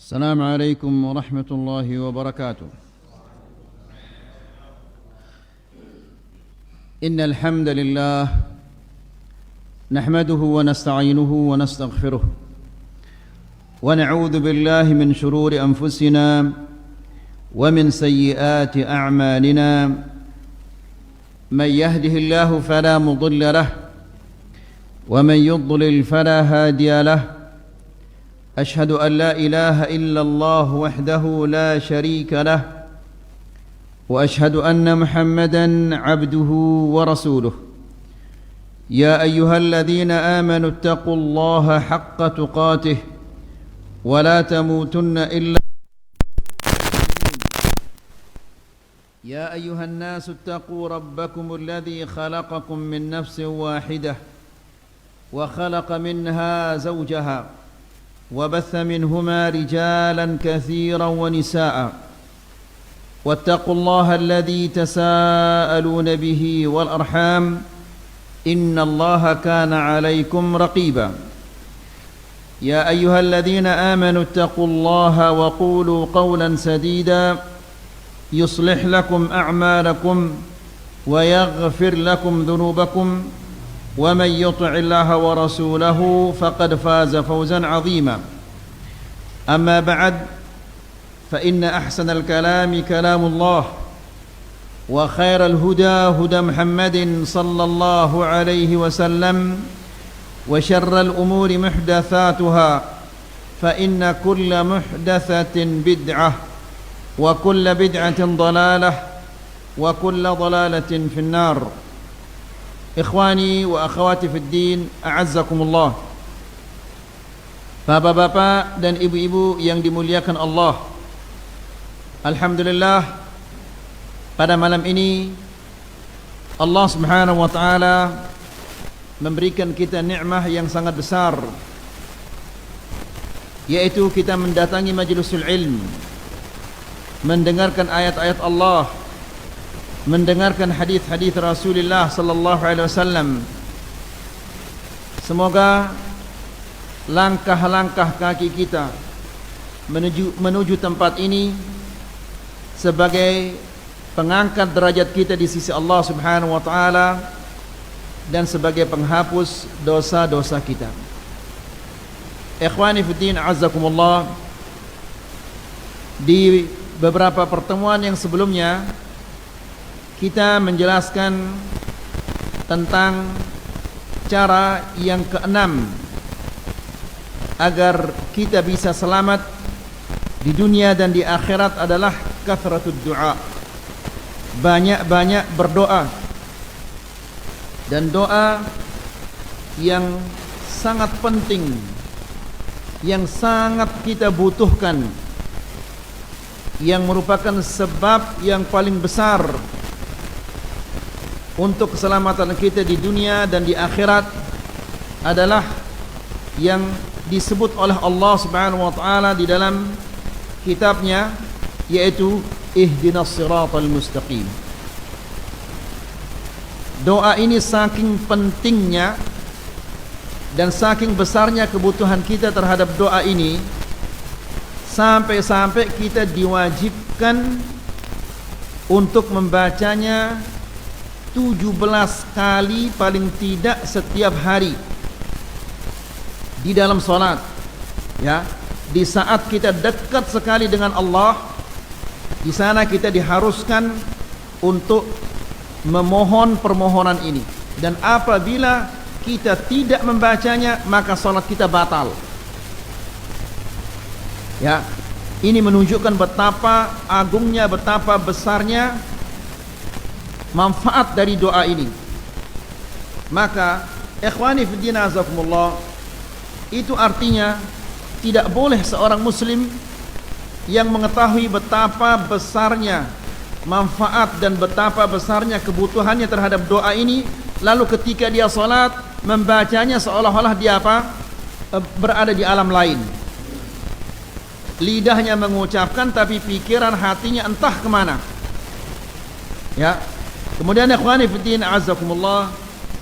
السلام عليكم ورحمة الله وبركاته. إن الحمد لله نحمده ونستعينه ونستغفره ونعوذ بالله من شرور أنفسنا ومن سيئات أعمالنا. من يهده الله فلا مضل له ومن يضلل فلا هادي له. أشهد أن لا إله إلا الله وحده لا شريك له وأشهد أن محمدا عبده ورسوله. يا أيها الذين آمنوا اتقوا الله حق تقاته ولا تموتن إلا يا أيها الناس اتقوا ربكم الذي خلقكم من نفس واحدة وخلق منها زوجها وبث منهما رجالا كثيرا ونساء واتقوا الله الذي تساءلون به والأرحام إن الله كان عليكم رقيبا. يا أيها الذين آمنوا اتقوا الله وقولوا قولا سديدا يصلح لكم أعمالكم ويغفر لكم ذنوبكم ومن يطع الله ورسوله فقد فاز فوزا عظيما. أما بعد فإن أحسن الكلام كلام الله وخير الهدى هدى محمد صلى الله عليه وسلم وشر الأمور محدثاتها فإن كل محدثة بدعة وكل بدعة ضلالة وكل ضلالة في النار. Ikhwani wa akhwati fid din, a'azzakumullah. Bapak-bapak dan ibu-ibu yang dimuliakan Allah, alhamdulillah pada malam ini Allah Subhanahu wa taala memberikan kita nikmah yang sangat besar, yaitu kita mendatangi majlisul ilm, mendengarkan ayat-ayat Allah, mendengarkan hadis-hadis Rasulullah sallallahu alaihi wasallam. Semoga langkah-langkah kaki kita menuju tempat ini sebagai pengangkat derajat kita di sisi Allah Subhanahu wa taala dan sebagai penghapus dosa-dosa kita. Ikhwani fiddin, azzakumullah. Di beberapa pertemuan yang sebelumnya kita menjelaskan tentang cara yang keenam agar kita bisa selamat di dunia dan di akhirat adalah kathratud du'a. Banyak-banyak berdoa. Dan doa yang sangat penting, yang sangat kita butuhkan, yang merupakan sebab yang paling besar untuk keselamatan kita di dunia dan di akhirat adalah yang disebut oleh Allah Subhanahu wa taala di dalam kitabnya, yaitu ihdinas siratal mustaqim. Doa ini saking pentingnya dan saking besarnya kebutuhan kita terhadap doa ini, sampai-sampai kita diwajibkan untuk membacanya 17 kali paling tidak setiap hari di dalam salat. Ya, di saat kita dekat sekali dengan Allah, di sana kita diharuskan untuk memohon permohonan ini. Dan apabila kita tidak membacanya, maka salat kita batal. Ya, ini menunjukkan betapa agungnya, betapa besarnya manfaat dari doa ini. Maka ikhwani fiddin, azakumullah, itu artinya tidak boleh seorang muslim yang mengetahui betapa besarnya manfaat dan betapa besarnya kebutuhannya terhadap doa ini, lalu ketika dia salat membacanya seolah-olah dia berada di alam lain. Lidahnya mengucapkan tapi pikiran hatinya entah kemana. Ya. Kemudian ikhwani fiddin, azakumullah,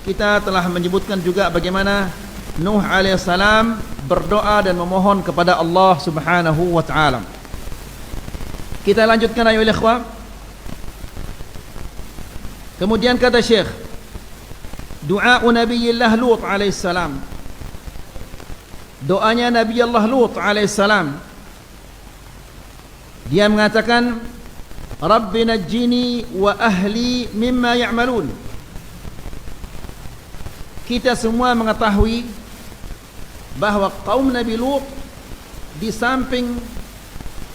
kita telah menyebutkan juga bagaimana Nuh alaihissalam berdoa dan memohon kepada Allah Subhanahu wa taala. Kita lanjutkan ayo ikhwah. Kemudian kata Syekh, doa Nabiyillah Lut alaihissalam. Doanya Nabi Allah Lut alaihissalam. Dia mengatakan, Rabbi najjini wa ahli mimma ya'malun. Kita semua mengetahui bahwa kaum Nabi Lut, di samping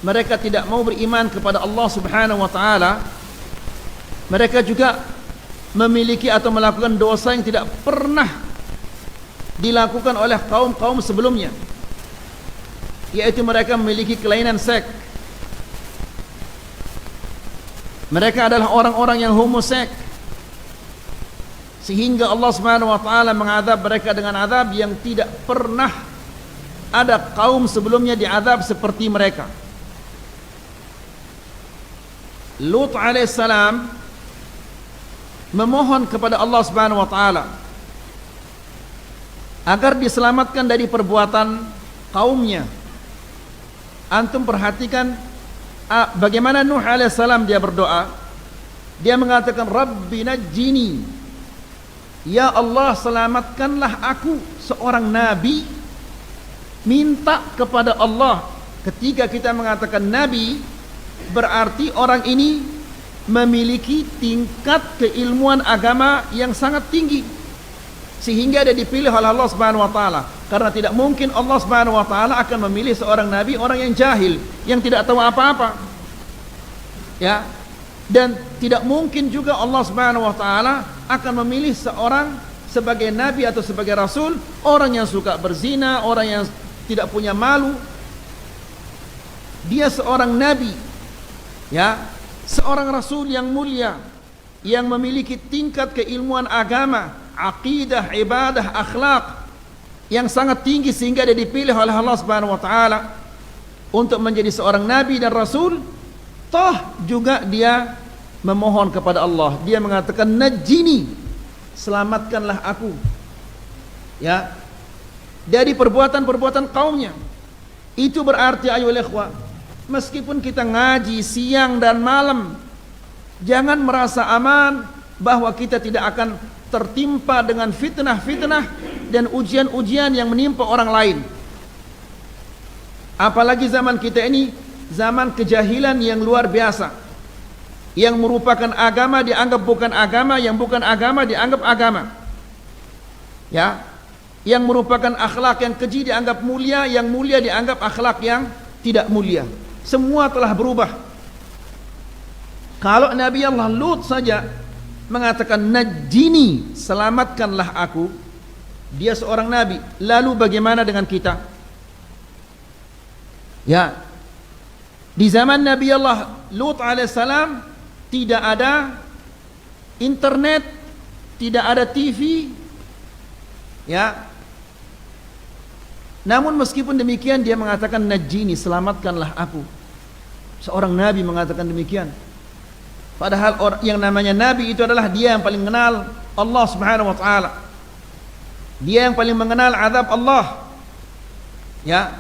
mereka tidak mau beriman kepada Allah Subhanahu wa taala, mereka juga memiliki atau melakukan dosa yang tidak pernah dilakukan oleh kaum-kaum sebelumnya, yaitu mereka memiliki kelainan seks. Mereka adalah orang-orang yang homoseks, sehingga Allah Subhanahu wa taala mengadab mereka dengan azab yang tidak pernah ada kaum sebelumnya diazab seperti mereka. Lut alaihissalam memohon kepada Allah Subhanahu wa taala agar diselamatkan dari perbuatan kaumnya. Antum perhatikan bagaimana Nuh alaihissalam dia berdoa. Dia mengatakan, Rabbi najjini, ya Allah selamatkanlah aku, seorang nabi minta kepada Allah. Ketika kita mengatakan nabi, berarti orang ini memiliki tingkat keilmuan agama yang sangat tinggi, sehingga dia dipilih oleh Allah Subhanahu wa taala. Karena tidak mungkin Allah Subhanahu wa taala akan memilih seorang nabi orang yang jahil, yang tidak tahu apa-apa. Ya. Dan tidak mungkin juga Allah Subhanahu wa taala akan memilih seorang sebagai nabi atau sebagai rasul orang yang suka berzina, orang yang tidak punya malu. Dia seorang nabi, ya, seorang rasul yang mulia, yang memiliki tingkat keilmuan agama, akidah, ibadah, akhlak yang sangat tinggi, sehingga dia dipilih oleh Allah Subhanahu wa taala untuk menjadi seorang nabi dan rasul. Toh juga dia memohon kepada Allah. Dia mengatakan, najjini, selamatkanlah aku, ya, dari perbuatan-perbuatan kaumnya. Itu berarti ayo ikhwah, meskipun kita ngaji siang dan malam, jangan merasa aman bahwa kita tidak akan tertimpa dengan fitnah-fitnah dan ujian-ujian yang menimpa orang lain. Apalagi zaman kita ini zaman kejahilan yang luar biasa, yang merupakan agama dianggap bukan agama, yang bukan agama dianggap agama, ya, yang merupakan akhlak yang keji dianggap mulia, yang mulia dianggap akhlak yang tidak mulia. Semua telah berubah. Kalau Nabi Allah Lut saja mengatakan najjini, selamatkanlah aku, dia seorang nabi, lalu bagaimana dengan kita? Ya, di zaman Nabi Allah Lut alaihissalam tidak ada internet, tidak ada TV, ya. Namun meskipun demikian dia mengatakan najjini, selamatkanlah aku. Seorang nabi mengatakan demikian. Padahal orang yang namanya nabi itu adalah dia yang paling mengenal Allah Subhanahu wa taala. Dia yang paling mengenal azab Allah. Ya.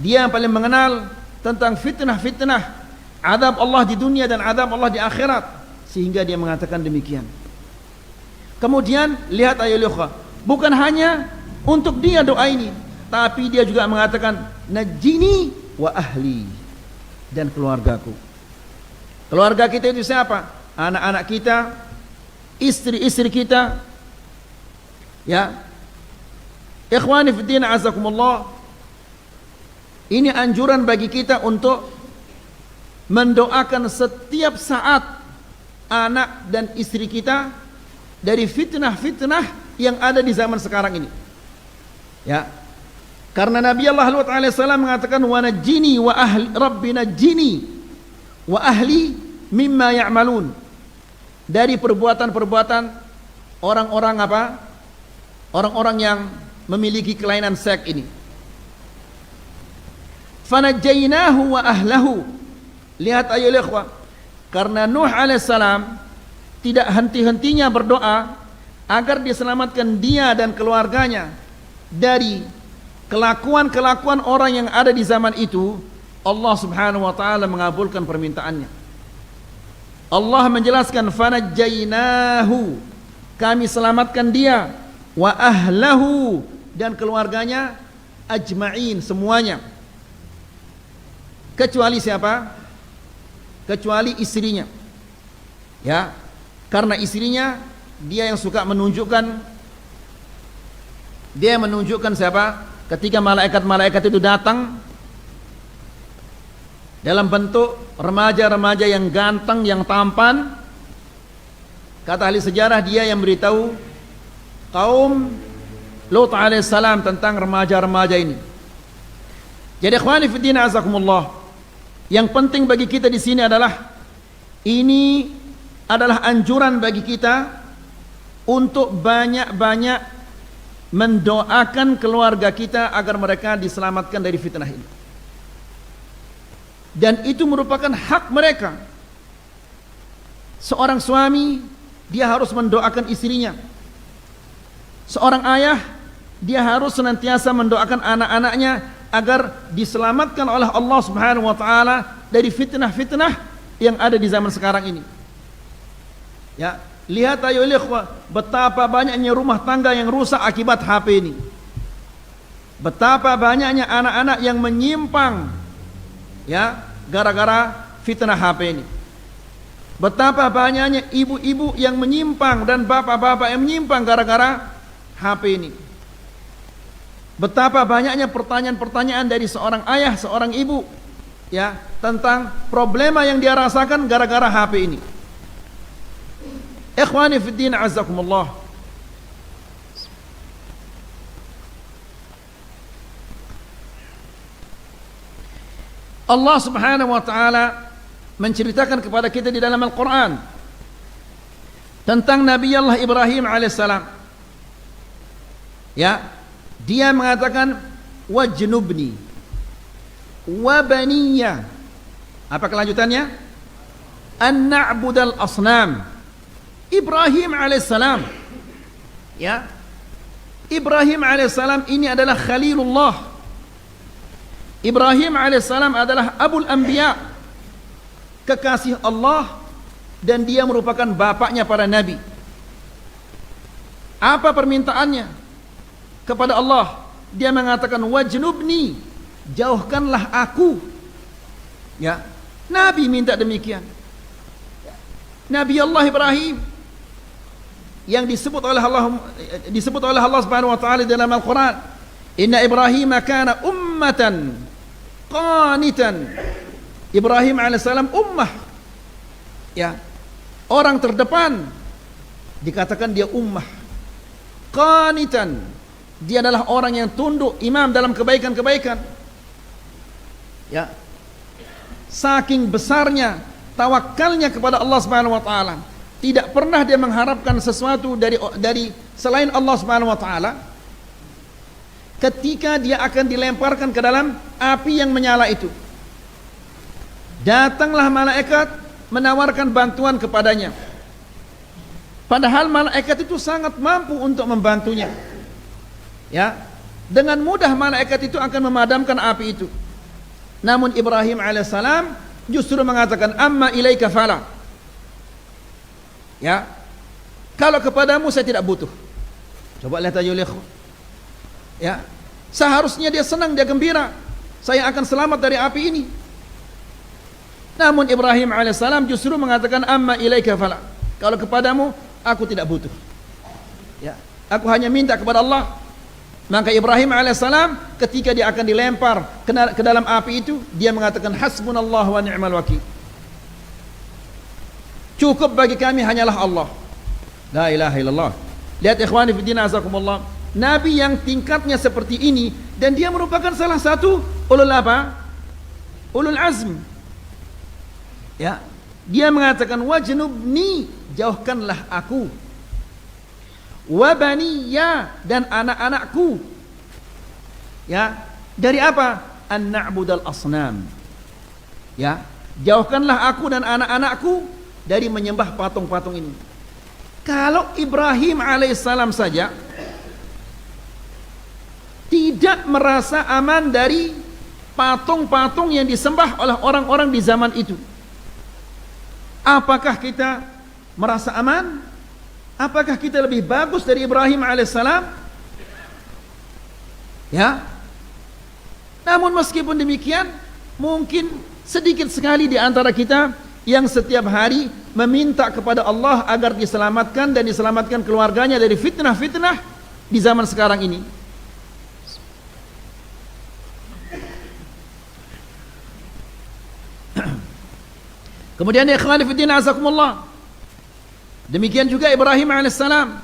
Dia yang paling mengenal tentang fitnah-fitnah azab Allah di dunia dan azab Allah di akhirat, sehingga dia mengatakan demikian. Kemudian lihat ayo ikhwah, bukan hanya untuk dia doa ini, tapi dia juga mengatakan najjini wa ahli, dan keluargaku. Keluarga kita itu siapa? Anak-anak kita, istri-istri kita, ya. Ikhwani fi din azakumullah, ini anjuran bagi kita untuk mendoakan setiap saat anak dan istri kita dari fitnah-fitnah yang ada di zaman sekarang ini. Ya. Karena Nabi Allah Lut alaihissalam mengatakan, wa najjini wa ahli, Rabbi najjini wa ahli mimma ya'malun, dari perbuatan-perbuatan orang-orang apa? Orang-orang yang memiliki kelainan seks ini. Fanajjaynahu wa ahlahu. Lihat ayo ikhwah, karena Nuh alaihissalam tidak henti-hentinya berdoa agar diselamatkan dia dan keluarganya dari kelakuan-kelakuan orang yang ada di zaman itu, Allah Subhanahu wa taala mengabulkan permintaannya. Allah menjelaskan, fanajjainahu, kami selamatkan dia, wa ahlahu, dan keluarganya, ajma'in, semuanya. Kecuali siapa? Kecuali istrinya. Ya, karena istrinya dia yang suka menunjukkan, dia menunjukkan siapa? Ketika malaikat-malaikat itu datang dalam bentuk remaja-remaja yang ganteng, yang tampan, kata ahli sejarah dia yang beritahu kaum Lut alaihissalam tentang remaja-remaja ini. Jadi ikhwani fiddin azakumullah, yang penting bagi kita di sini adalah, ini adalah anjuran bagi kita untuk banyak-banyak mendoakan keluarga kita agar mereka diselamatkan dari fitnah ini. Dan itu merupakan hak mereka. Seorang suami, dia harus mendoakan istrinya. Seorang ayah, dia harus senantiasa mendoakan anak-anaknya agar diselamatkan oleh Allah Subhanahu wa taala dari fitnah-fitnah yang ada di zaman sekarang ini. Ya, lihat ayo ikhwah, betapa banyaknya rumah tangga yang rusak akibat HP ini. Betapa banyaknya anak-anak yang menyimpang, ya, gara-gara fitnah HP ini. Betapa banyaknya ibu-ibu yang menyimpang dan bapak-bapak yang menyimpang gara-gara HP ini. Betapa banyaknya pertanyaan-pertanyaan dari seorang ayah, seorang ibu, ya, tentang problema yang dia rasakan gara-gara HP ini. Ikhwani fiddin azzakumullah, Allah Subhanahu wa taala menceritakan kepada kita di dalam Al-Qur'an tentang Nabi Allah Ibrahim alaihissalam. Ya, dia mengatakan wajnubni wa baniya. Apa kelanjutannya? An na'budal asnam. Ibrahim alaihissalam, ya, Ibrahim alaihissalam ini adalah Khalilullah. Ibrahim alaihissalam adalah Abul Anbiya, kekasih Allah, dan dia merupakan bapaknya para nabi. Apa permintaannya kepada Allah? Dia mengatakan wajnubni, jauhkanlah aku. Ya, Nabi minta demikian. Nabi Allah Ibrahim yang disebut oleh Allah Subhanahu wa taala dalam Al-Qur'an, inna Ibrahim kana ummatan qanitan. Ibrahim alaihissalam ummah, ya, orang terdepan, dikatakan dia ummah. Qanitan, dia adalah orang yang tunduk, imam dalam kebaikan-kebaikan. Ya, saking besarnya tawakalnya kepada Allah Subhanahu wa taala, tidak pernah dia mengharapkan sesuatu dari selain Allah Subhanahu wa taala. Ketika dia akan dilemparkan ke dalam api yang menyala itu, datanglah malaikat menawarkan bantuan kepadanya. Padahal malaikat itu sangat mampu untuk membantunya. Ya, dengan mudah malaikat itu akan memadamkan api itu. Namun Ibrahim alaihissalam justru mengatakan amma ilaika fala. Ya, kalau kepadamu saya tidak butuh. Coba lihat aja oleh, ya, seharusnya dia senang, dia gembira, saya akan selamat dari api ini. Namun Ibrahim alaihissalam justru mengatakan amma ilaika fala, kalau kepadamu aku tidak butuh. Ya, aku hanya minta kepada Allah. Maka Ibrahim alaihissalam ketika dia akan dilempar ke dalam api itu, dia mengatakan hasbunallah wa ni'mal wakil. Cukup bagi kami hanyalah Allah. La ilaha illallah. Lihat ikhwani fiddin azakumullah, Nabi yang tingkatnya seperti ini, dan dia merupakan salah satu ulul apa? Ulul azm. Ya, dia mengatakan wajnubni, jauhkanlah aku, wa baniya, dan anak-anakku. Ya, dari apa? An na'budal asnam. Ya, jauhkanlah aku dan anak-anakku dari menyembah patung-patung ini. Kalau Ibrahim alaihissalam saja tidak merasa aman dari patung-patung yang disembah oleh orang-orang di zaman itu. Apakah kita merasa aman? Apakah kita lebih bagus dari Ibrahim alaihissalam? Ya. Namun meskipun demikian, mungkin sedikit sekali di antara kita yang setiap hari meminta kepada Allah agar diselamatkan dan diselamatkan keluarganya dari fitnah-fitnah di zaman sekarang ini. Kemudian ya ikhwani fi din azakumullah, demikian juga Ibrahim alaihissalam,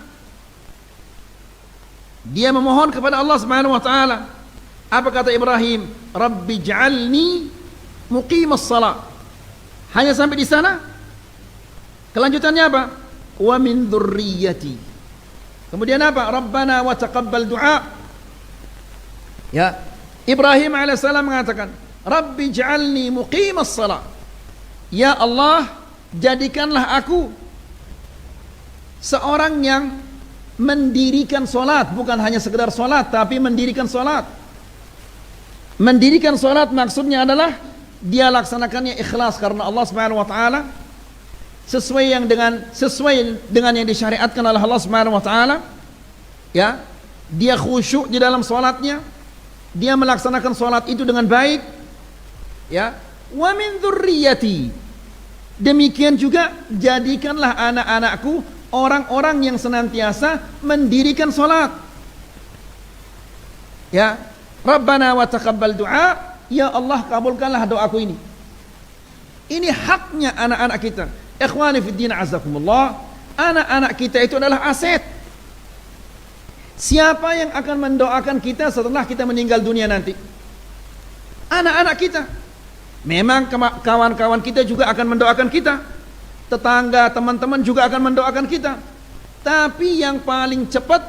dia memohon kepada Allah Subhanahu wa taala. Apa kata Ibrahim? Rabbi ij'alni muqimas shalah. Hanya sampai di sana? Kelanjutannya apa? Wa min dzurriyyati. Kemudian apa? Rabbana wa taqabbal du'a. Ya, Ibrahim alaihissalam mengatakan, Rabbi ij'alni muqimas shalah. Ya Allah, jadikanlah aku seorang yang mendirikan solat, bukan hanya sekedar solat, tapi mendirikan solat. Mendirikan solat maksudnya adalah dia laksanakannya ikhlas karena Allah Subhanahu wa taala, sesuai dengan yang disyariatkan oleh Allah Subhanahu wa taala. Ya, dia khusyuk di dalam solatnya, dia melaksanakan solat itu dengan baik. Ya, wa min dzurriyyati. Demikian juga jadikanlah anak-anakku orang-orang yang senantiasa mendirikan salat. Ya, Rabbana wa taqabbal du'a. Ya Allah, kabulkanlah doaku ini. Ini haknya anak-anak kita. Ikhwani fid din azakumullah, anak-anak kita itu adalah aset. Siapa yang akan mendoakan kita setelah kita meninggal dunia nanti? Anak-anak kita. Memang kawan-kawan kita juga akan mendoakan kita, tetangga, teman-teman juga akan mendoakan kita. Tapi yang paling cepat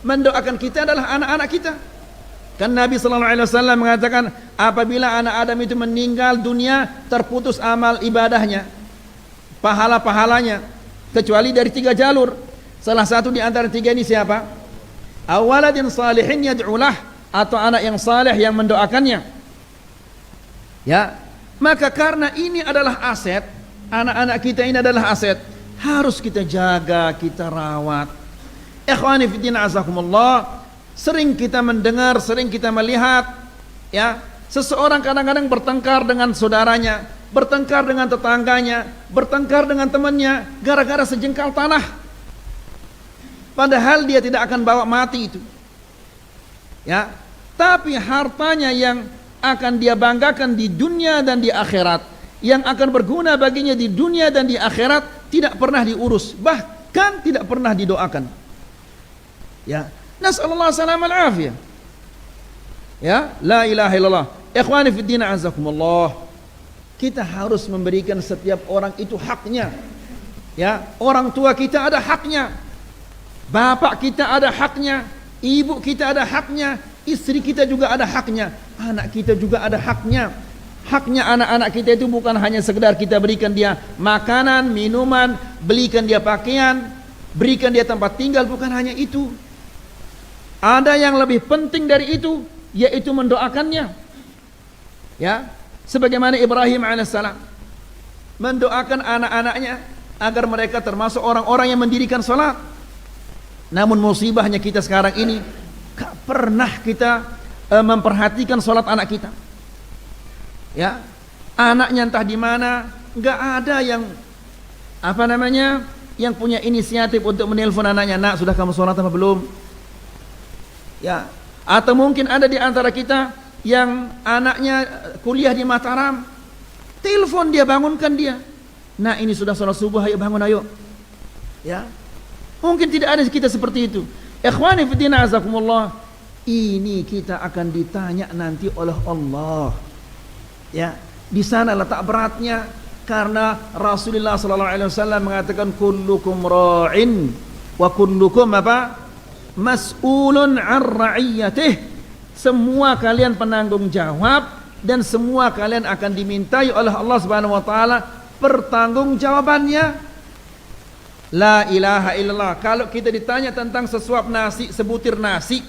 mendoakan kita adalah anak-anak kita. Kan Nabi SAW mengatakan, apabila anak Adam itu meninggal dunia, terputus amal ibadahnya, pahala-pahalanya, kecuali dari 3 jalur. Salah satu di antara 3 ini siapa? Awaladin salihin yad'ulah, atau anak yang saleh yang mendoakannya. Ya, maka karena ini adalah aset, anak-anak kita ini adalah aset, harus kita jaga, kita rawat. Ikhwani fiddin azakumullah, sering kita mendengar, sering kita melihat, ya, seseorang kadang-kadang bertengkar dengan saudaranya, bertengkar dengan tetangganya, bertengkar dengan temannya, gara-gara sejengkal tanah. Padahal dia tidak akan bawa mati itu. Ya, tapi hartanya yang akan dia banggakan di dunia dan di akhirat, yang akan berguna baginya di dunia dan di akhirat, tidak pernah diurus, bahkan tidak pernah didoakan. Ya, nas'alullah salam al-afiyah. Ya, la ilaha illallah. Ikhwani fid din azakumullah, kita harus memberikan setiap orang itu haknya. Ya, orang tua kita ada haknya, bapak kita ada haknya, ibu kita ada haknya, istri kita juga ada haknya, anak kita juga ada haknya. Haknya anak-anak kita itu bukan hanya sekedar kita berikan dia makanan, minuman, belikan dia pakaian, berikan dia tempat tinggal, bukan hanya itu. Ada yang lebih penting dari itu, yaitu mendoakannya. Ya, sebagaimana Ibrahim alaihissalam mendoakan anak-anaknya agar mereka termasuk orang-orang yang mendirikan salat. Namun musibahnya kita sekarang ini, gak pernah kita memperhatikan salat anak kita. Ya, anaknya entah di mana, nggak ada yang yang punya inisiatif untuk menelpon anaknya, nak sudah kamu sholat apa belum? Ya, atau mungkin ada di antara kita yang anaknya kuliah di Mataram, telepon dia, bangunkan dia, nah ini sudah sholat subuh, ayo bangun ayo. Ya, mungkin tidak ada kita seperti itu. Ikhwani fillah azakumullah, ini kita akan ditanya nanti oleh Allah. Ya, di sana letak beratnya, karena Rasulullah SAW mengatakan kullukum ra'in wa kullukum mas'ulun 'an ra'iyatih. Semua kalian penanggung jawab dan semua kalian akan dimintai oleh Allah Subhanahu wa taala pertanggungjawabannya. La ilaha illallah. Kalau kita ditanya tentang sesuap nasi, sebutir nasi,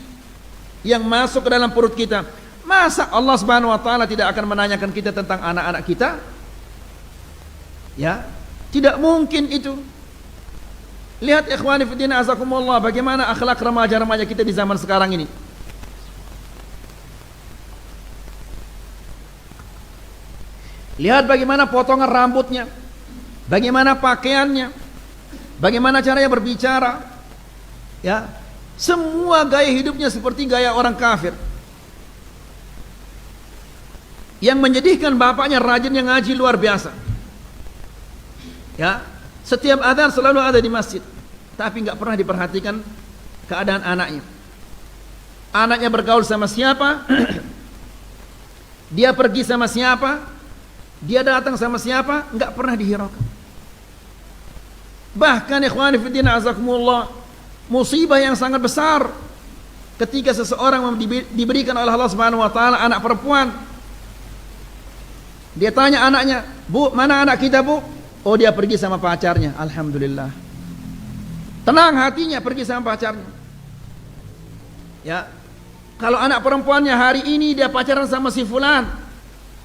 yang masuk ke dalam perut kita. Masa Allah Subhanahu wa taala tidak akan menanyakan kita tentang anak-anak kita? Ya, tidak mungkin itu. Lihat ikhwani fillah azakumullah, bagaimana akhlak remaja-remaja kita di zaman sekarang ini. Lihat bagaimana potongan rambutnya, bagaimana pakaiannya, bagaimana caranya berbicara. Ya, semua gaya hidupnya seperti gaya orang kafir. Yang menyedihkan, bapaknya rajin yang ngaji luar biasa. Ya, setiap adzan selalu ada di masjid, tapi nggak pernah diperhatikan keadaan anaknya. Anaknya bergaul sama siapa? Dia pergi sama siapa? Dia datang sama siapa? Nggak pernah dihiraukan. Bahkan ikhwani fillah azakumullah, musibah yang sangat besar ketika seseorang diberikan oleh Allah Subhanahu wa taala anak perempuan. Dia tanya anaknya, "Bu, mana anak kita, Bu?" Oh, dia pergi sama pacarnya. Alhamdulillah. Tenang hatinya, pergi sama pacarnya. Ya. Kalau anak perempuannya hari ini dia pacaran sama si fulan,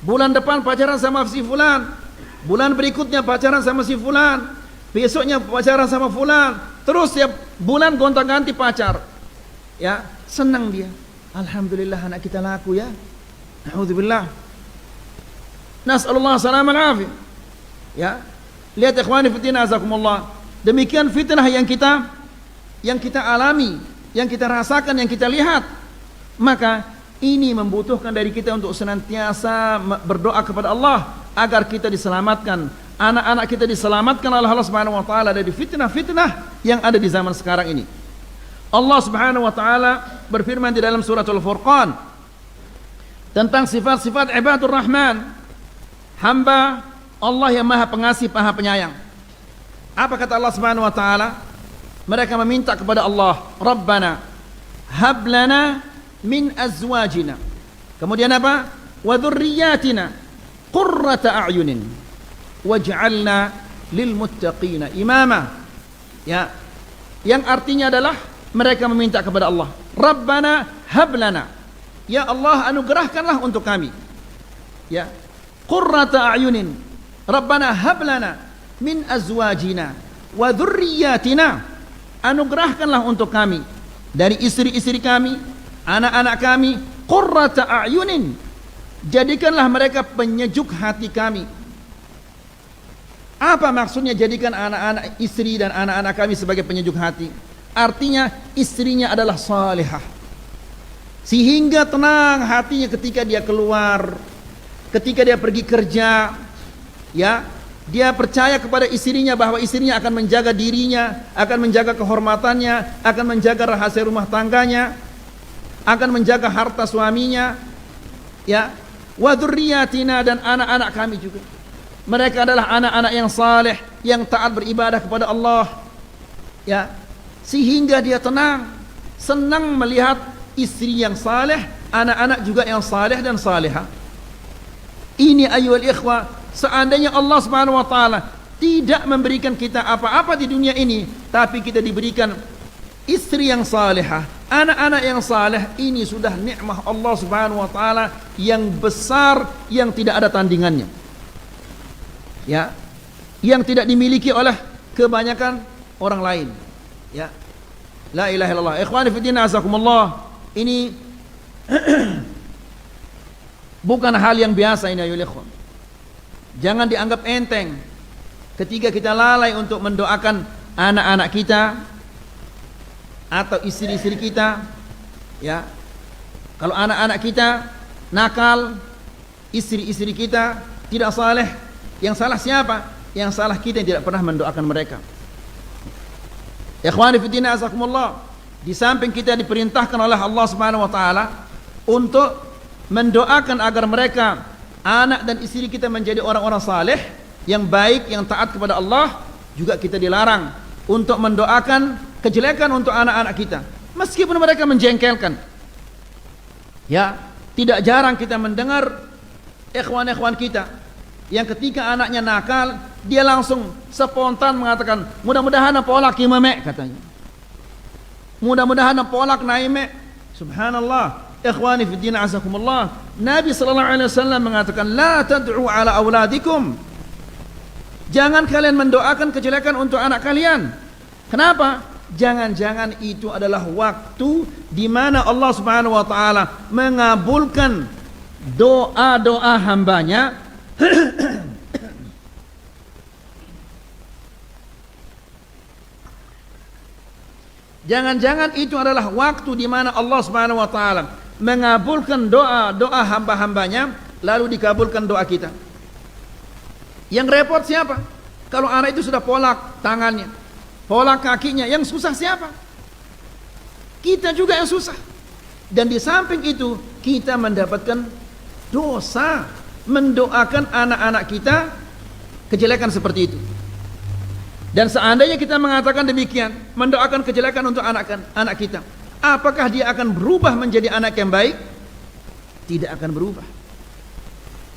bulan depan pacaran sama si fulan, bulan berikutnya pacaran sama si fulan, besoknya pacaran sama fulan, terus tiap bulan gonta-ganti pacar. Ya, senang dia. Alhamdulillah anak kita laku ya. Alhamdulillah. Nas'alullah salam al-afiyah. Ya. Lihat ikhwani fillah azakumullah. Demikian fitnah yang kita alami, yang kita rasakan, yang kita lihat. Maka ini membutuhkan dari kita untuk senantiasa berdoa kepada Allah agar kita diselamatkan, anak-anak kita diselamatkan oleh Allah Subhanahu wa taala dari fitnah-fitnah yang ada di zaman sekarang ini. Allah Subhanahu wa taala berfirman di dalam surah Al-Furqan tentang sifat-sifat ibadur Rahman, hamba Allah yang Maha Pengasih, Maha Penyayang. Apa kata Allah Subhanahu wa taala? Mereka meminta kepada Allah, "Rabbana hab lana min azwajina." Kemudian apa? "Wa dzurriyyatina qurrata a'yunin waj'alna lil muttaqina imama." Ya. Yang artinya adalah mereka meminta kepada Allah, "Rabbana hab lana." Ya Allah, anugerahkanlah untuk kami. Ya. Qurrata a'yunin. Rabbana hab lana min azwajina wa dzurriyyatina. Anugerahkanlah untuk kami dari istri-istri kami, anak-anak kami, qurrata a'yunin. Jadikanlah mereka penyejuk hati kami. Apa maksudnya jadikan anak-anak istri dan anak-anak kami sebagai penyejuk hati? Artinya istrinya adalah salihah, sehingga tenang hatinya ketika dia keluar, ketika dia pergi kerja. Ya, dia percaya kepada istrinya bahwa istrinya akan menjaga dirinya, akan menjaga kehormatannya, akan menjaga rahasia rumah tangganya, akan menjaga harta suaminya. Ya, wa dzurriyyatina, dan anak-anak kami juga. Mereka adalah anak-anak yang saleh, yang taat beribadah kepada Allah. Ya, sehingga dia tenang, senang melihat istri yang saleh, anak-anak juga yang saleh dan salihah. Ini ayyuhal ikhwah, seandainya Allah Subhanahu wa taala tidak memberikan kita apa-apa di dunia ini, tapi kita diberikan istri yang salihah, anak-anak yang saleh, ini sudah nikmah Allah Subhanahu wa taala yang besar, yang tidak ada tandingannya. Ya, yang tidak dimiliki oleh kebanyakan orang lain. Ya. La ilaha illallah. Ikhwani fi din azakumullah. Ini bukan hal yang biasa ini ayyuhal ikhwan. Jangan dianggap enteng ketika kita lalai untuk mendoakan anak-anak kita atau istri-istri kita. Ya. Kalau anak-anak kita nakal, istri-istri kita tidak saleh, yang salah siapa? Yang salah kita yang tidak pernah mendoakan mereka. Ikhwani fi din azakumullah, di samping kita diperintahkan oleh Allah Subhanahu wa taala untuk mendoakan agar mereka, anak dan istri kita, menjadi orang-orang saleh, yang baik, yang taat kepada Allah, juga kita dilarang untuk mendoakan kejelekan untuk anak-anak kita, meskipun mereka menjengkelkan. Ya, tidak jarang kita mendengar ikhwan-ikhwan kita yang ketika anaknya nakal, dia langsung spontan mengatakan, mudah-mudahan polak memek, katanya. Mudah-mudahan polak naime Subhanallah, ikhwani fi din azakumullah. Nabi sallallahu alaihi wasallam mengatakan, la tad'u ala auladikum. Jangan kalian mendoakan kejelekan untuk anak kalian. Kenapa? Jangan-jangan itu adalah waktu di mana Allah Subhanahu wa taala mengabulkan doa-doa hambanya. Jangan-jangan itu adalah waktu di mana Allah Subhanahu wa taala mengabulkan doa-doa hamba-hambanya, lalu dikabulkan doa kita. Yang repot siapa? Kalau anak itu sudah polak tangannya, polak kakinya, yang susah siapa? Kita juga yang susah. Dan di samping itu kita mendapatkan dosa mendoakan anak-anak kita kejelekan seperti itu. Dan seandainya kita mengatakan demikian, mendoakan kejelekan untuk anak kita, apakah dia akan berubah menjadi anak yang baik? Tidak akan berubah.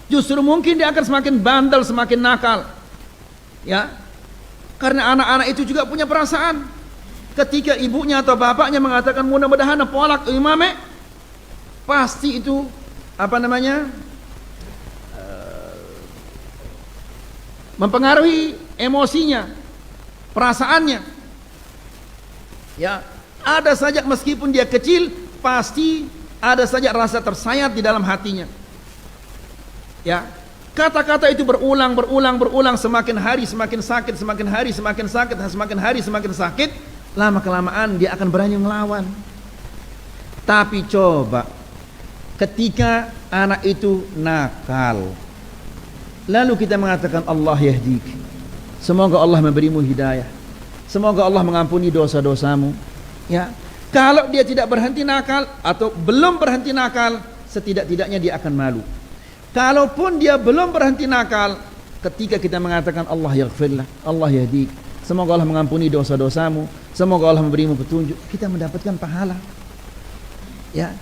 Justru mungkin dia akan semakin bandel, semakin nakal. Ya. Karena anak-anak itu juga punya perasaan. Ketika ibunya atau bapaknya mengatakan mudah-mudahan polak imame, pasti itu mempengaruhi emosinya, perasaannya. Ya, ada saja meskipun dia kecil, pasti ada saja rasa tersayat di dalam hatinya. Ya, kata-kata itu berulang, semakin hari semakin sakit, semakin hari semakin sakit, semakin hari semakin sakit. Lama kelamaan dia akan berani melawan. Tapi coba ketika anak itu nakal, lalu kita mengatakan Allah yahdik, semoga Allah memberimu hidayah, semoga Allah mengampuni dosa-dosamu. Ya, kalau dia tidak berhenti nakal atau belum berhenti nakal, setidak-tidaknya dia akan malu. Kalaupun dia belum berhenti nakal, ketika kita mengatakan Allah yaghfirlah, Allah yahdik, semoga Allah mengampuni dosa-dosamu, semoga Allah memberimu petunjuk, kita mendapatkan pahala. Ya,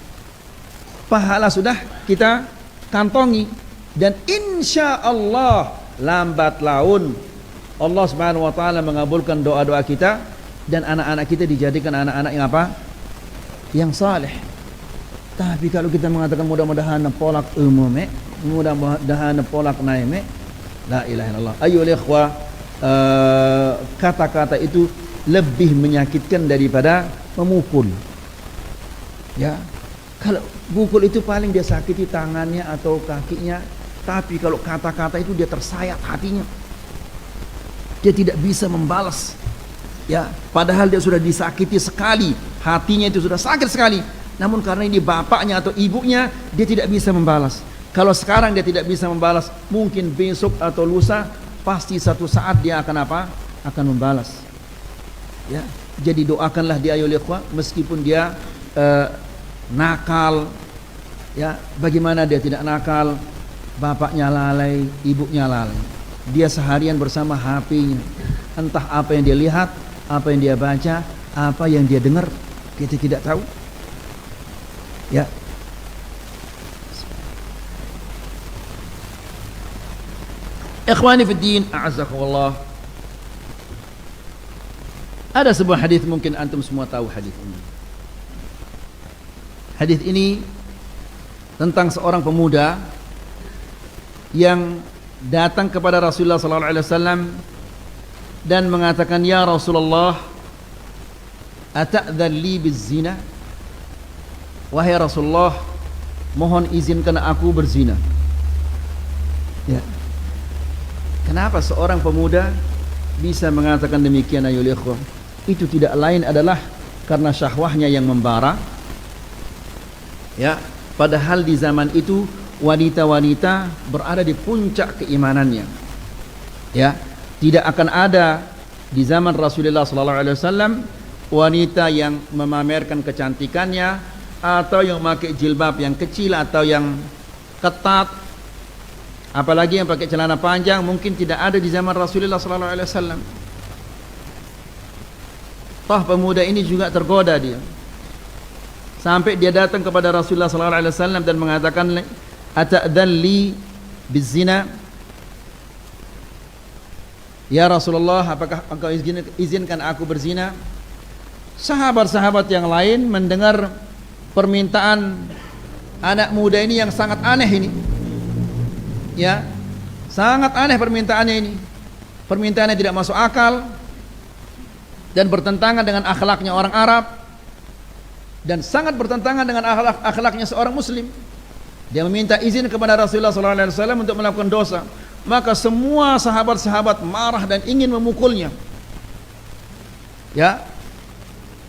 pahala sudah kita kantongi. Dan insya Allah lambat laun Allah Subhanahu wa taala mengabulkan doa-doa kita, dan anak-anak kita dijadikan anak-anak yang apa? Yang saleh. Tapi kalau kita mengatakan mudah-mudahan polak umume, mudah-mudahan polak naime, la ilaha illallah. Ayyuhal ikhwah, kata-kata itu lebih menyakitkan daripada memukul. Ya, kalau pukul itu paling dia sakiti tangannya atau kakinya, tapi kalau kata-kata itu dia tersayat hatinya. Dia tidak bisa membalas. Ya, padahal dia sudah disakiti sekali, hatinya itu sudah sakit sekali. Namun karena ini bapaknya atau ibunya, dia tidak bisa membalas. Kalau sekarang dia tidak bisa membalas, mungkin besok atau lusa pasti satu saat dia akan apa? Akan membalas. Ya, jadi doakanlah dia ya ikhwah, meskipun dia nakal. Ya, bagaimana dia tidak nakal? Bapaknya lalai, ibunya lalai. Dia seharian bersama HP-nya. Entah apa yang dia lihat, apa yang dia baca, apa yang dia dengar, kita tidak tahu. Ya. Ikhwani fi din, a'azzakumullah. Ada sebuah hadis, mungkin antum semua tahu hadis ini. Hadis ini tentang seorang pemuda yang datang kepada Rasulullah sallallahu alaihi wasallam dan mengatakan, "Ya Rasulullah, ata'dzan li bizina?" Wahai Rasulullah, mohon izinkan aku berzina. Ya. Kenapa seorang pemuda bisa mengatakan demikian ayol ikhwah? Itu tidak lain adalah karena syahwahnya yang membara. Ya, padahal di zaman itu wanita-wanita berada di puncak keimanannya. Ya, tidak akan ada di zaman Rasulullah sallallahu alaihi wasallam wanita yang memamerkan kecantikannya atau yang pakai jilbab yang kecil atau yang ketat, apalagi yang pakai celana panjang, mungkin tidak ada di zaman Rasulullah sallallahu alaihi wasallam. Toh pemuda ini juga tergoda dia. Sampai dia datang kepada Rasulullah sallallahu alaihi wasallam dan mengatakan, "Ata'dzan li bizina?" Ya Rasulullah, apakah engkau izinkan aku berzina? Sahabat-sahabat yang lain mendengar permintaan anak muda ini yang sangat aneh ini. Ya, sangat aneh permintaannya ini. Permintaannya tidak masuk akal dan bertentangan dengan akhlaknya orang Arab dan sangat bertentangan dengan akhlaknya seorang muslim. Dia meminta izin kepada Rasulullah SAW untuk melakukan dosa. Maka semua sahabat-sahabat marah dan ingin memukulnya. Ya.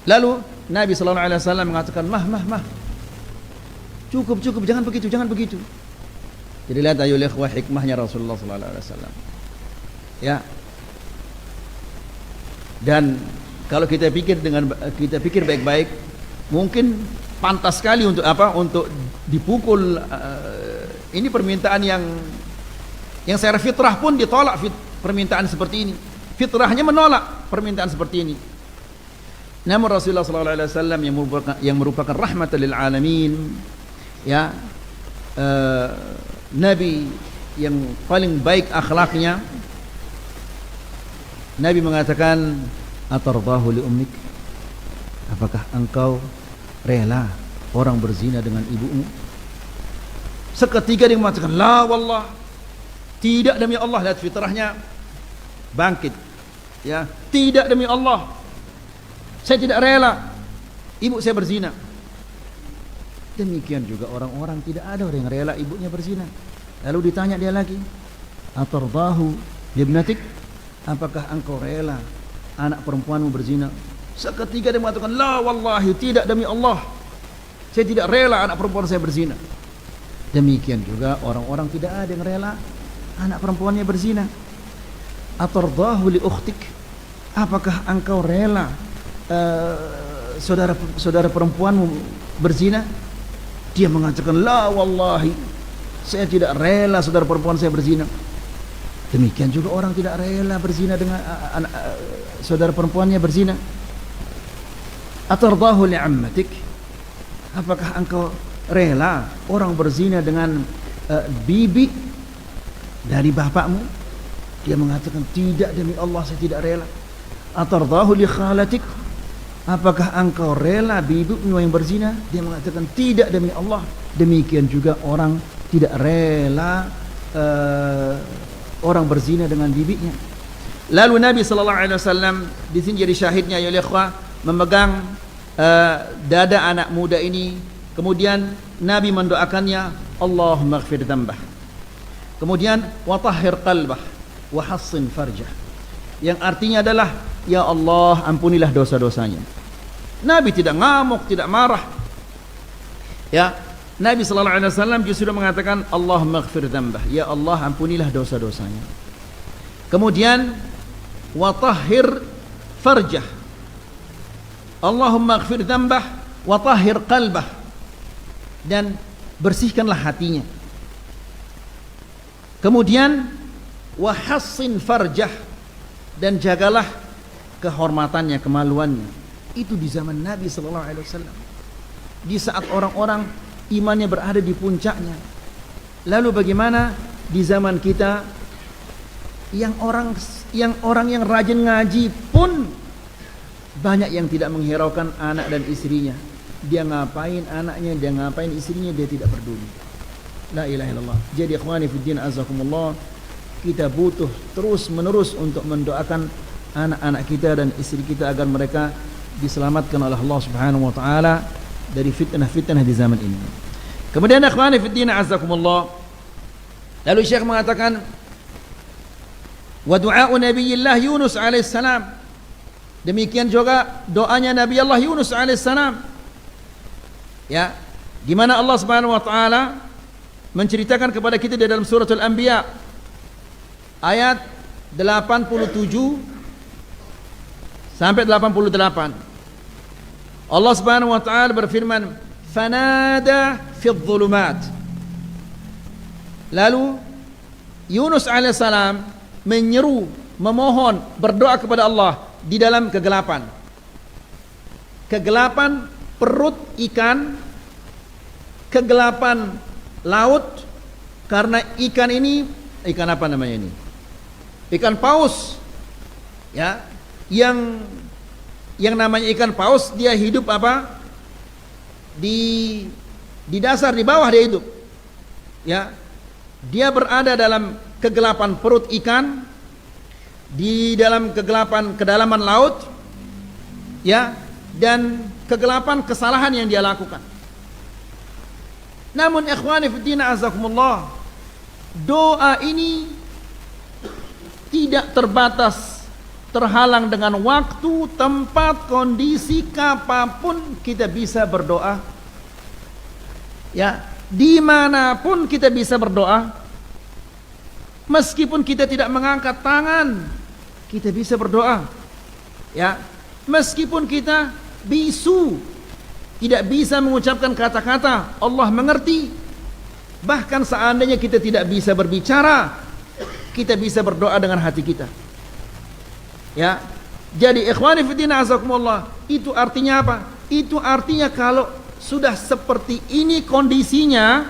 Lalu Nabi SAW mengatakan, mah. Cukup, jangan begitu. Jadi lihat ayol ikhwah hikmahnya Rasulullah SAW. Ya. Dan kalau kita pikir baik-baik, mungkin pantas sekali untuk apa? Untuk dipukul. Ini permintaan yang secara fitrah pun ditolak permintaan seperti ini. Fitrahnya menolak permintaan seperti ini. Namun Rasulullah SAW yang merupakan rahmatan lil alamin, ya, Nabi yang paling baik akhlaknya, Nabi mengatakan, atardahu li ummik, apakah engkau rela orang berzina dengan ibumu? Seketika dia mengatakan, la wallah, tidak demi Allah. Lihat fitrahnya bangkit, ya, tidak demi Allah, saya tidak rela ibu saya berzina. Demikian juga orang-orang, tidak ada orang yang rela ibunya berzina. Lalu ditanya dia lagi, atardahu libnatik, apakah engkau rela anak perempuanmu berzina? Seketika dia mengatakan, la wallahi, tidak demi Allah, saya tidak rela anak perempuan saya berzina. Demikian juga orang-orang, tidak ada yang rela anak perempuannya berzina. Atardahu li ukhtik, apakah engkau rela saudara perempuanmu berzina? Dia mengatakan, la wallahi, saya tidak rela saudara perempuan saya berzina. Demikian juga orang tidak rela berzina dengan saudara perempuannya berzina. Atardahu li ammatik, apakah engkau rela orang berzina dengan bibi dari bapakmu? Dia mengatakan, tidak demi Allah, saya tidak rela. Atardahu li khalatik, apakah engkau rela bibimu yang berzina? Dia mengatakan, tidak demi Allah. Demikian juga orang tidak rela orang berzina dengan bibinya. Lalu Nabi SAW di sini jadi syahidnya, ya ikhwah, memegang dada anak muda ini. Kemudian Nabi mendoakannya, Allahumma ighfir dzambah. Kemudian wa tahhir qalbah wa hassin farjah, yang artinya adalah, ya Allah, ampunilah dosa-dosanya. Nabi tidak ngamuk, tidak marah. Ya, Nabi SAW justru mengatakan, Allahumma ighfir dzambah, ya Allah, ampunilah dosa-dosanya. Kemudian wa tahhir farjah, Allahumma ighfir dzambah wa tahhir qalbah, dan bersihkanlah hatinya. Kemudian wa hassin farjah, dan jagalah kehormatannya, kemaluannya. Itu di zaman Nabi SAW, di saat orang-orang imannya berada di puncaknya. Lalu bagaimana di zaman kita, yang orang yang rajin ngaji pun banyak yang tidak menghiraukan anak dan istrinya. Dia ngapain anaknya, dia ngapain istrinya, dia tidak peduli. La ilaha illallah. Jadi ikhwani fiddin azakumullah, kita butuh terus menerus untuk mendoakan anak-anak kita dan istri kita agar mereka diselamatkan oleh Allah Subhanahu wa taala dari fitnah-fitnah di zaman ini. Kemudian ikhwani fiddin azakumullah, lalu Syekh mengatakan, wa du'a Nabiyillah Yunus alaihissalam, demikian juga doanya Nabi Allah Yunus alaihissalam, ya, di mana Allah Subhanahu wa taala menceritakan kepada kita di dalam surah Al-Anbiya ayat 87 sampai 88. Allah Subhanahu wa taala berfirman, fanada fi dhulumat. Lalu Yunus alaihissalam menyeru, memohon, berdoa kepada Allah di dalam kegelapan. Kegelapan perut ikan, kegelapan laut, karena ikan ini, ikan apa namanya ini? Ikan paus. Ya, yang namanya ikan paus, dia hidup apa? di dasar, di bawah dia hidup. Ya, dia berada dalam kegelapan perut ikan, di dalam kegelapan kedalaman laut, ya, dan kegelapan kesalahan yang dia lakukan. Namun ikhwani fiddin azakumullah, doa ini tidak terbatas, terhalang dengan waktu, tempat, kondisi, kapanpun kita bisa berdoa. Ya, dimanapun kita bisa berdoa. Meskipun kita tidak mengangkat tangan, kita bisa berdoa. Ya, meskipun kita bisu, tidak bisa mengucapkan kata-kata, Allah mengerti. Bahkan seandainya kita tidak bisa berbicara, kita bisa berdoa dengan hati kita. Ya, jadi ikhwani fillah azakumullah, itu artinya apa? Itu artinya kalau sudah seperti ini kondisinya,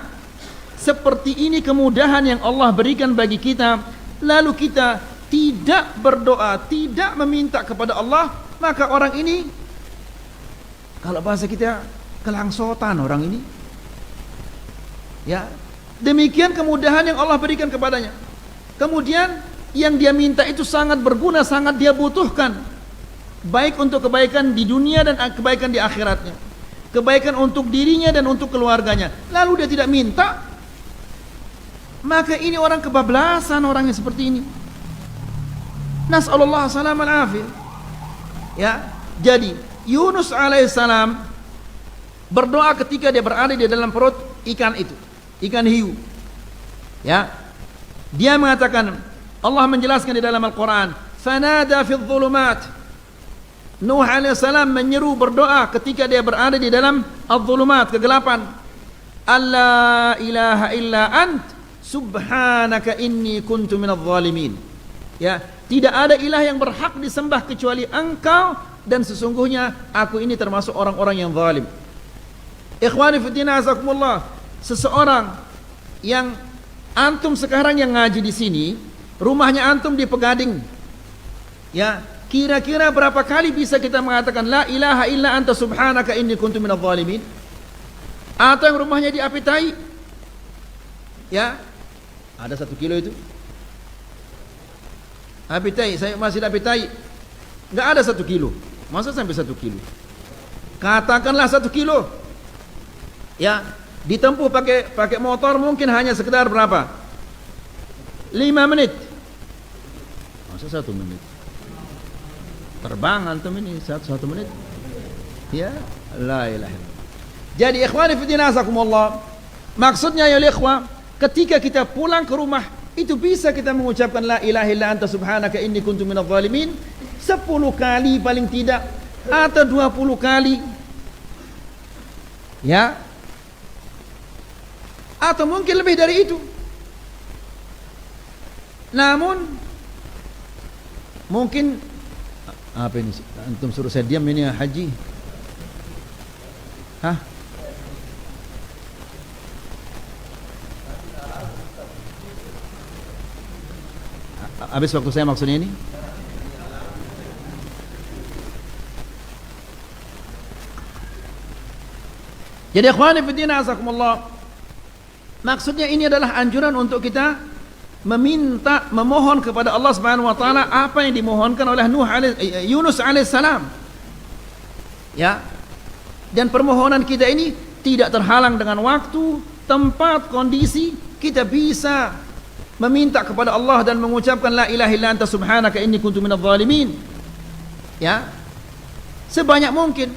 seperti ini kemudahan yang Allah berikan bagi kita, lalu kita tidak berdoa, tidak meminta kepada Allah, maka orang ini, kalau bahasa kita, kelangsotan orang ini. Ya, demikian kemudahan yang Allah berikan kepadanya. Kemudian yang dia minta itu sangat berguna, sangat dia butuhkan, baik untuk kebaikan di dunia dan kebaikan di akhiratnya, kebaikan untuk dirinya dan untuk keluarganya. Lalu dia tidak minta, maka ini orang kebablasan, orang yang seperti ini. Nas'alullah salam al-afiyah. Ya, jadi Yunus alaihissalam berdoa ketika dia berada di dalam perut ikan itu, ikan hiu. Ya, dia mengatakan, Allah menjelaskan di dalam Al-Quran, fanada fi dhulumat. Nuh alaihissalam menyeru berdoa ketika dia berada di dalam adh-dhulumat, kegelapan. Alla ilaha illa ant subhanaka inni kuntu minadh dhalimin. Ya, tidak ada ilah yang berhak disembah kecuali Engkau, dan sesungguhnya aku ini termasuk orang-orang yang zalim. Ikhwani fillah azakumullah, seseorang yang antum sekarang yang ngaji di sini, rumahnya antum di Pegading, ya, kira-kira berapa kali bisa kita mengatakan la ilaha illa anta subhanaka inni kuntu minadh dhalimin? Atau yang rumahnya di Apitai, ya, ada 1 kilo itu Apitai, saya masih di Apitai, nggak ada 1 kilo, masa sampai 1 kilo? Katakanlah 1 kilo, ya, ditempuh pakai motor mungkin hanya sekedar berapa? 5 menit. Masa 1 menit? Terbang antum ini 1 menit? Ya, la ilaha illallah. Jadi ikhwani fillah azakumullah, maksudnya ya ikhwah, ketika kita pulang ke rumah itu bisa kita mengucapkan la ilaha illa anta subhanaka inni kuntu minadh dhalimin 10 kali paling tidak, atau 20 kali. Ya, atau mungkin lebih dari itu. Namun mungkin apa ini? Antum suruh saya diam ini ya haji? Hah? Habis waktu saya maksudnya ini? Jadi ikhwani fillah azakumullah, maksudnya ini adalah anjuran untuk kita meminta, memohon kepada Allah Subhanahu wa taala apa yang dimohonkan oleh Yunus alaihissalam. Ya. Dan permohonan kita ini tidak terhalang dengan waktu, tempat, kondisi. Kita bisa meminta kepada Allah dan mengucapkan la ilaha illa anta subhanaka inni kuntu minadh dhalimin. Ya. Sebanyak mungkin.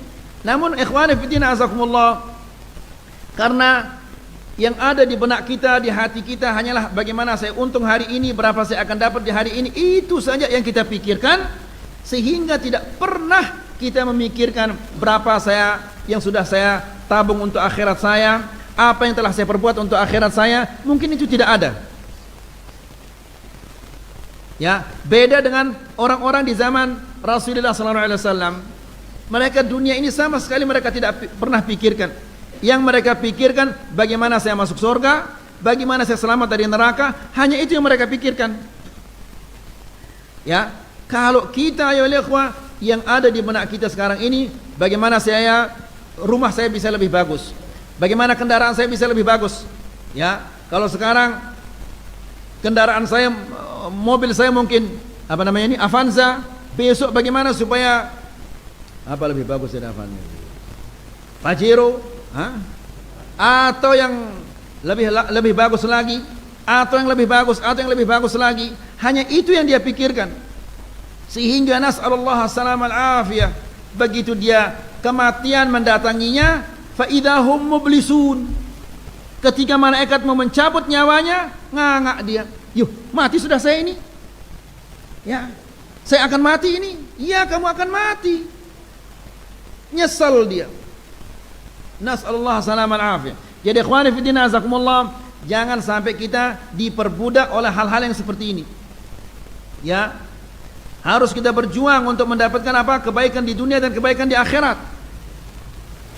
Namun ikhwani fillah azakumullah, karena yang ada di benak kita, di hati kita hanyalah bagaimana saya untung hari ini, berapa saya akan dapat di hari ini, itu saja yang kita pikirkan, sehingga tidak pernah kita memikirkan berapa yang sudah saya tabung untuk akhirat saya, apa yang telah saya perbuat untuk akhirat saya. Mungkin itu tidak ada. Ya, beda dengan orang-orang di zaman Rasulullah SAW. Mereka dunia ini sama sekali mereka tidak pernah pikirkan. Yang mereka pikirkan bagaimana saya masuk surga, bagaimana saya selamat dari neraka, hanya itu yang mereka pikirkan. Ya, kalau kita ya ikhwah, yang ada di benak kita sekarang ini, bagaimana saya rumah saya bisa lebih bagus? Bagaimana kendaraan saya bisa lebih bagus? Ya, kalau sekarang kendaraan saya, mobil saya mungkin apa namanya ini, Avanza. Besok bagaimana supaya apa lebih bagus dari Avanza? Pajero, atau yang lebih bagus lagi, atau yang lebih bagus, atau yang lebih bagus lagi. Hanya itu yang dia pikirkan. Sehingga nas'alullah salam al-afiyah, begitu dia kematian mendatanginya, fa idahum mublisun. Ketika malaikat mau mencabut nyawanya, ngangak dia. Yuh, mati sudah saya ini. Ya, saya akan mati ini. Iya, kamu akan mati. Nyesal dia. Nas'alullah salam al-afiyah. Jadi ikhwani fi din azakumullah, jangan sampai kita diperbudak oleh hal-hal yang seperti ini. Ya, harus kita berjuang untuk mendapatkan apa? Kebaikan di dunia dan kebaikan di akhirat.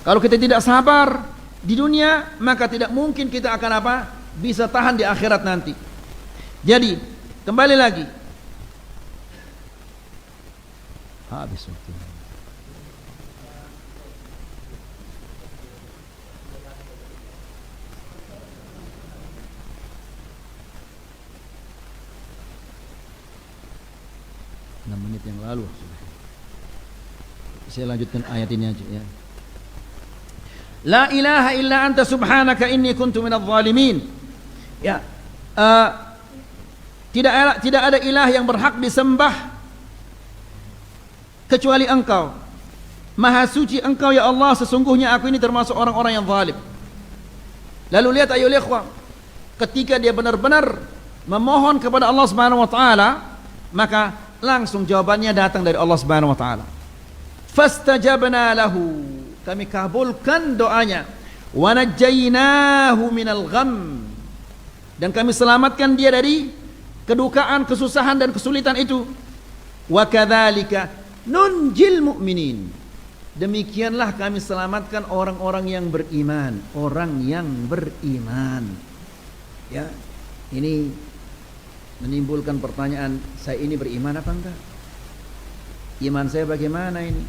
Kalau kita tidak sabar di dunia, maka tidak mungkin kita akan apa? Bisa tahan di akhirat nanti. Jadi, kembali lagi. Habis waktu. 6 menit yang lalu sudah. Saya lanjutkan ayat ini aja ya. La ilaha illa anta subhanaka inni kuntu minadh dhalimin. Ya. Tidak ada ilah yang berhak disembah kecuali Engkau. Maha suci Engkau ya Allah, sesungguhnya aku ini termasuk orang-orang yang zalim. Lalu lihat ayo ikhwah, ketika dia benar-benar memohon kepada Allah Subhanahu wa taala, maka langsung jawabannya datang dari Allah Subhanahu wa taala. Fastajabna lahu, kami kabulkan doanya. Wa najjaynahu minal gham, dan kami selamatkan dia dari kedukaan, kesusahan dan kesulitan itu. Wa kadzalika nunjil mu'minin, demikianlah kami selamatkan orang-orang yang beriman, orang yang beriman. Ya, ini menimbulkan pertanyaan, saya ini beriman apa enggak? Iman saya bagaimana ini?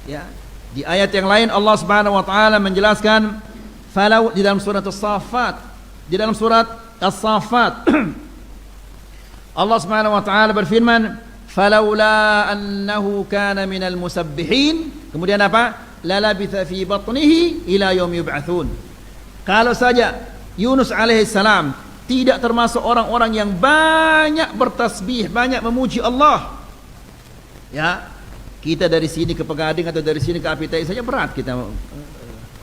Ya, di ayat yang lain Allah Subhanahu wa taala menjelaskan, falau, di dalam surat As-Saffat, di dalam surat As-Saffat Allah Subhanahu wa taala berfirman, falaula annahu kana minal musabbihin, kemudian apa? Lalabitha fi batnihi ila yaum yub'atsun. Kalau saja Yunus alaihi salam tidak termasuk orang-orang yang banyak bertasbih, banyak memuji Allah, ya, kita dari sini ke Pegading atau dari sini ke Apitai saja berat kita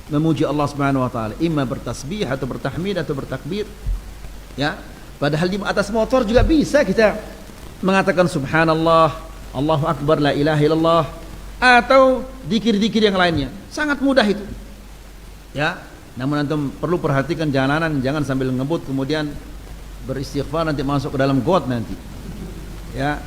memuji Allah Subhanahu wa taala, imma bertasbih atau bertahmid atau bertakbir, ya. Padahal di atas motor juga bisa kita mengatakan subhanallah, Allahu akbar, la ilaha illallah, atau zikir-zikir yang lainnya. Sangat mudah itu. Ya, namun antum perlu perhatikan jalanan, jangan sambil ngebut kemudian beristighfar nanti masuk ke dalam got nanti. Ya.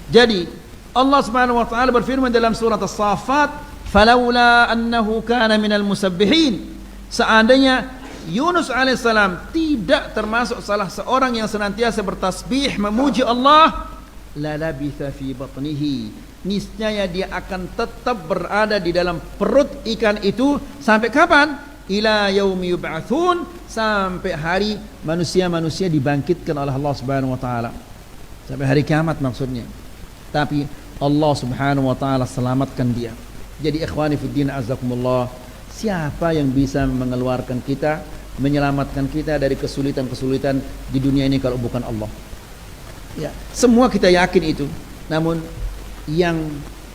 Jadi Allah Subhanahu wa taala berfirman dalam surat As-Saffat, falaula annahu kana minal musabbihin, seandainya Yunus alaihissalam tidak termasuk salah seorang yang senantiasa bertasbih memuji Allah, lalabitha fi batnihi, niscaya dia akan tetap berada di dalam perut ikan itu sampai kapan? Ila yaumi yub'atsun, sampai hari manusia-manusia dibangkitkan oleh Allah Subhanahu wa taala, sampai hari kiamat maksudnya. Tapi Allah Subhanahu wa taala selamatkan dia. Jadi ikhwani fid din azakumullah, siapa yang bisa mengeluarkan kita, menyelamatkan kita dari kesulitan-kesulitan di dunia ini kalau bukan Allah? Ya, semua kita yakin itu. Namun yang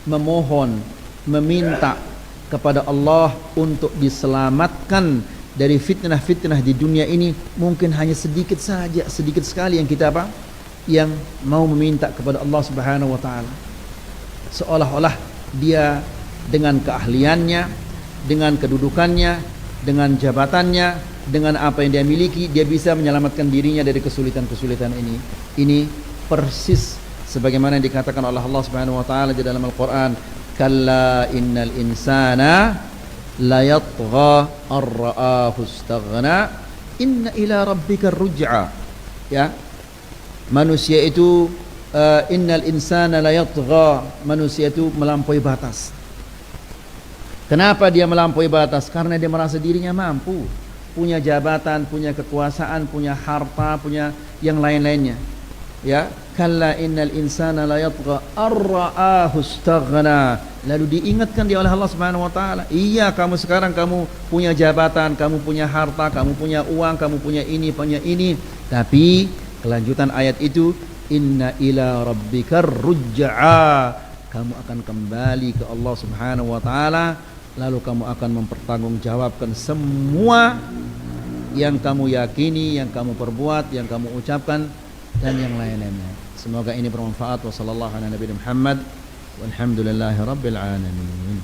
memohon, meminta kepada Allah untuk diselamatkan dari fitnah-fitnah di dunia ini mungkin hanya sedikit saja, sedikit sekali yang kita apa? Yang mau meminta kepada Allah Subhanahu wa taala. Seolah-olah dia dengan keahliannya, dengan kedudukannya, dengan jabatannya, dengan apa yang dia miliki, dia bisa menyelamatkan dirinya dari kesulitan-kesulitan ini. Ini persis sebagaimana yang dikatakan oleh Allah Subhanahu wa taala di dalam Al-Qur'an, kalla innal insana la yatgha ar-ra'ahu istaghna inna ila rabbika ruj'a. Ya, manusia itu innal insana la yatgha, manusia itu melampaui batas. Kenapa dia melampaui batas? Karena dia merasa dirinya mampu, punya jabatan, punya kekuasaan, punya harta, punya yang lain-lainnya. Ya, kalla innal insana la yatgha ar-ra'ahu istaghna. Lalu diingatkan dia oleh Allah Subhanahu wa taala, iya kamu sekarang kamu punya jabatan, kamu punya harta, kamu punya uang, kamu punya ini, tapi kelanjutan ayat itu, inna ila rabbikar ruj'a, kamu akan kembali ke Allah Subhanahu wa taala, lalu kamu akan mempertanggungjawabkan semua yang kamu yakini, yang kamu perbuat, yang kamu ucapkan, dan yang lain-lainnya. Semoga ini bermanfaat. Wassallallahu ala nabiyina Muhammad walhamdulillahi rabbil alamin.